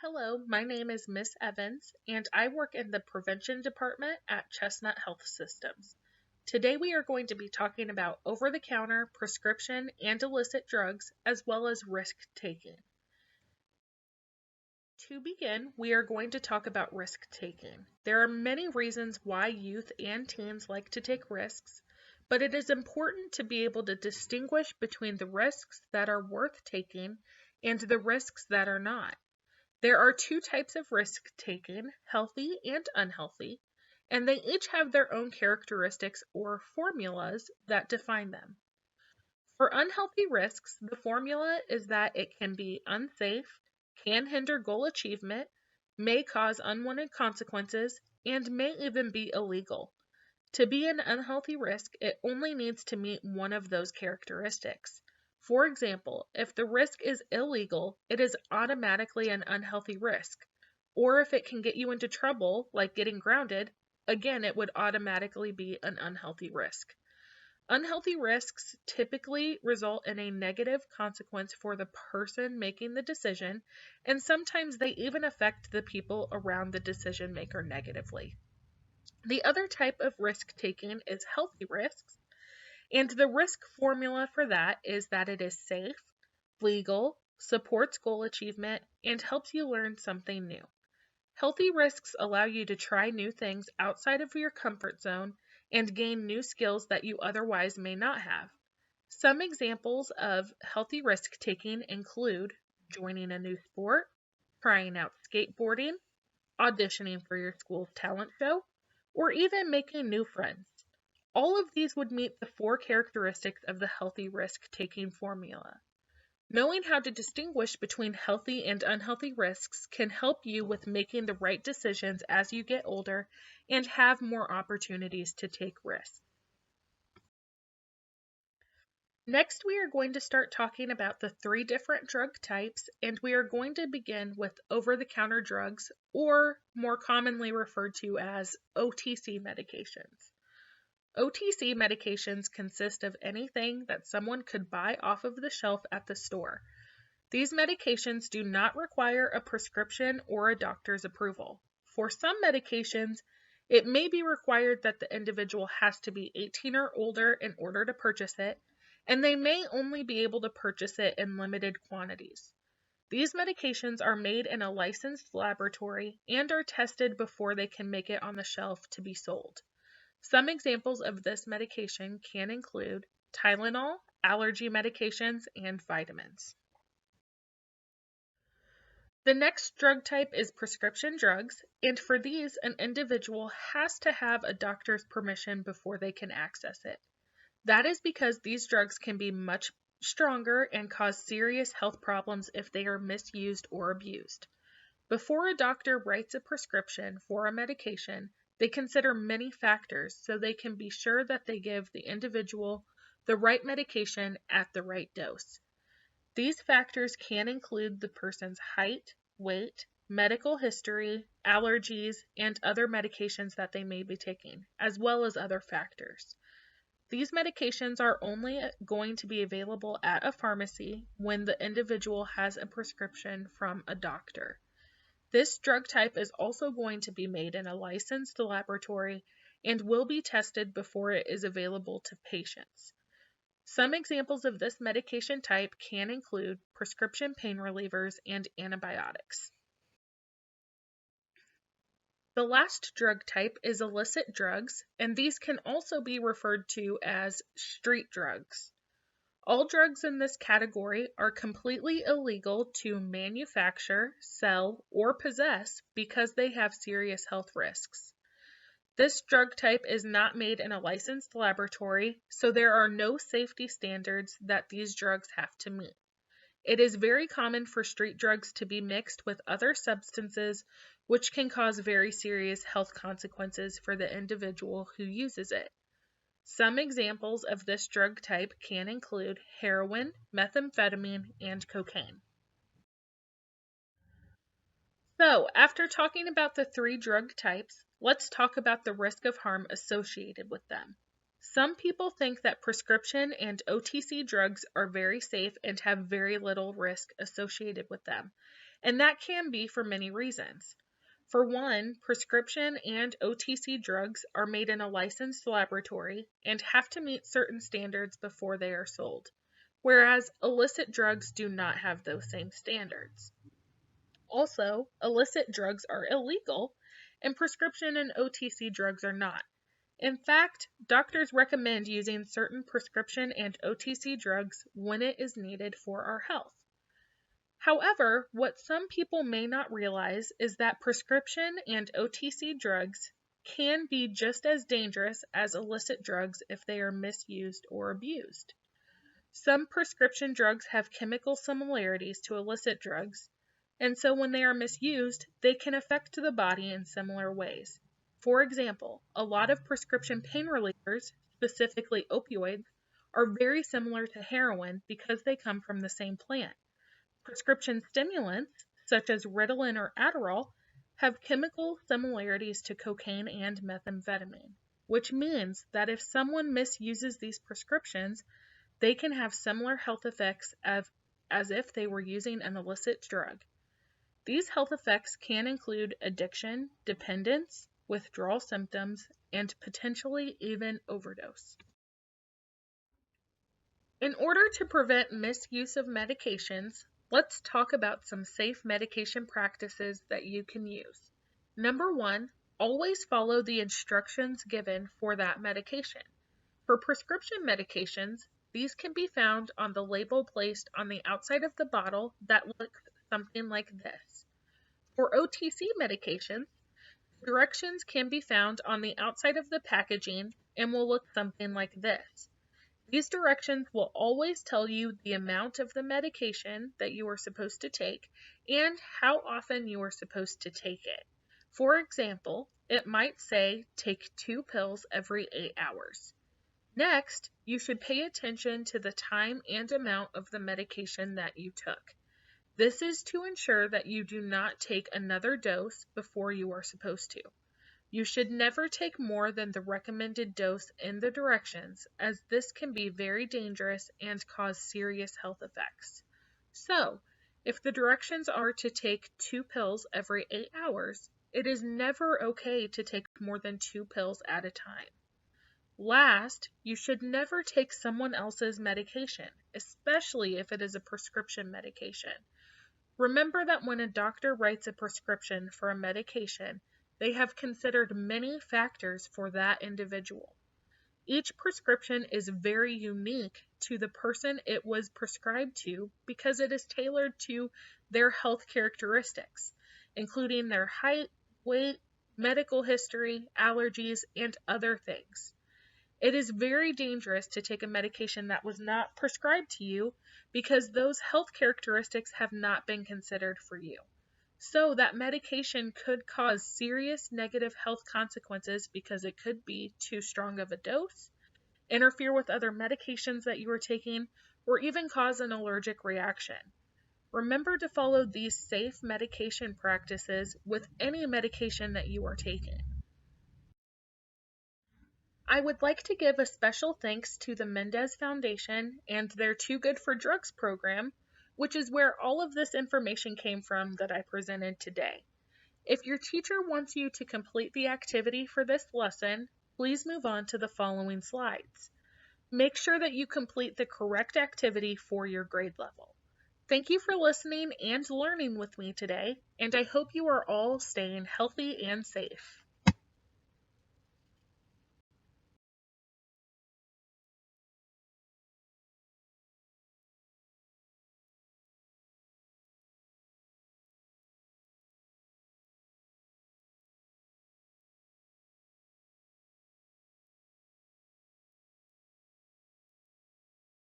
Hello, my name is Miss Evans, and I work in the Prevention Department at Chestnut Health Systems. Today we are going to be talking about over-the-counter, prescription, and illicit drugs, as well as risk-taking. To begin, we are going to talk about risk-taking. There are many reasons why youth and teens like to take risks, but it is important to be able to distinguish between the risks that are worth taking and the risks that are not. There are two types of risk-taking, healthy and unhealthy, and they each have their own characteristics or formulas that define them. For unhealthy risks, the formula is that it can be unsafe, can hinder goal achievement, may cause unwanted consequences, and may even be illegal. To be an unhealthy risk, it only needs to meet one of those characteristics. For example, if the risk is illegal, it is automatically an unhealthy risk. Or if it can get you into trouble, like getting grounded, again, it would automatically be an unhealthy risk. Unhealthy risks typically result in a negative consequence for the person making the decision, and sometimes they even affect the people around the decision maker negatively. The other type of risk-taking is healthy risks, and the risk formula for that is that it is safe, legal, supports goal achievement, and helps you learn something new. Healthy risks allow you to try new things outside of your comfort zone and gain new skills that you otherwise may not have. Some examples of healthy risk-taking include joining a new sport, trying out skateboarding, auditioning for your school's talent show, or even making new friends. All of these would meet the four characteristics of the healthy risk-taking formula. Knowing how to distinguish between healthy and unhealthy risks can help you with making the right decisions as you get older and have more opportunities to take risks. Next, we are going to start talking about the three different drug types, and we are going to begin with over-the-counter drugs, or more commonly referred to as OTC medications. OTC medications consist of anything that someone could buy off of the shelf at the store. These medications do not require a prescription or a doctor's approval. For some medications, it may be required that the individual has to be 18 or older in order to purchase it, and they may only be able to purchase it in limited quantities. These medications are made in a licensed laboratory and are tested before they can make it on the shelf to be sold. Some examples of this medication can include Tylenol, allergy medications, and vitamins. The next drug type is prescription drugs, and for these, an individual has to have a doctor's permission before they can access it. That is because these drugs can be much stronger and cause serious health problems if they are misused or abused. Before a doctor writes a prescription for a medication, they consider many factors so they can be sure that they give the individual the right medication at the right dose. These factors can include the person's height, weight, medical history, allergies, and other medications that they may be taking, as well as other factors. These medications are only going to be available at a pharmacy when the individual has a prescription from a doctor. This drug type is also going to be made in a licensed laboratory and will be tested before it is available to patients. Some examples of this medication type can include prescription pain relievers and antibiotics. The last drug type is illicit drugs, and these can also be referred to as street drugs. All drugs in this category are completely illegal to manufacture, sell, or possess because they have serious health risks. This drug type is not made in a licensed laboratory, so there are no safety standards that these drugs have to meet. It is very common for street drugs to be mixed with other substances, which can cause very serious health consequences for the individual who uses it. Some examples of this drug type can include heroin, methamphetamine, and cocaine. So, after talking about the three drug types, let's talk about the risk of harm associated with them. Some people think that prescription and OTC drugs are very safe and have very little risk associated with them. and that can be for many reasons. For one, prescription and OTC drugs are made in a licensed laboratory and have to meet certain standards before they are sold, whereas illicit drugs do not have those same standards. Also, illicit drugs are illegal, and prescription and OTC drugs are not. In fact, doctors recommend using certain prescription and OTC drugs when it is needed for our health. However, what some people may not realize is that prescription and OTC drugs can be just as dangerous as illicit drugs if they are misused or abused. Some prescription drugs have chemical similarities to illicit drugs, and so when they are misused, they can affect the body in similar ways. For example, a lot of prescription pain relievers, specifically opioids, are very similar to heroin because they come from the same plant. Prescription stimulants, such as Ritalin or Adderall, have chemical similarities to cocaine and methamphetamine, which means that if someone misuses these prescriptions, they can have similar health effects as if they were using an illicit drug. These health effects can include addiction, dependence, withdrawal symptoms, and potentially even overdose. In order to prevent misuse of medications, let's talk about some safe medication practices that you can use. Number one, always follow the instructions given for that medication. For prescription medications, these can be found on the label placed on the outside of the bottle that looks something like this. For OTC medications, directions can be found on the outside of the packaging and will look something like this. These directions will always tell you the amount of the medication that you are supposed to take and how often you are supposed to take it. For example, it might say take 2 pills every 8 hours. Next, you should pay attention to the time and amount of the medication that you took. This is to ensure that you do not take another dose before you are supposed to. You should never take more than the recommended dose in the directions, as this can be very dangerous and cause serious health effects. So, if the directions are to take 2 pills every 8 hours, it is never okay to take more than 2 pills at a time. Last, you should never take someone else's medication, especially if it is a prescription medication. Remember that when a doctor writes a prescription for a medication, they have considered many factors for that individual. Each prescription is very unique to the person it was prescribed to because it is tailored to their health characteristics, including their height, weight, medical history, allergies, and other things. It is very dangerous to take a medication that was not prescribed to you because those health characteristics have not been considered for you. So that medication could cause serious negative health consequences because it could be too strong of a dose, interfere with other medications that you are taking, or even cause an allergic reaction. Remember to follow these safe medication practices with any medication that you are taking. I would like to give a special thanks to the Mendez Foundation and their Too Good for Drugs program, which is where all of this information came from that I presented today. If your teacher wants you to complete the activity for this lesson, please move on to the following slides. Make sure that you complete the correct activity for your grade level. Thank you for listening and learning with me today, and I hope you are all staying healthy and safe.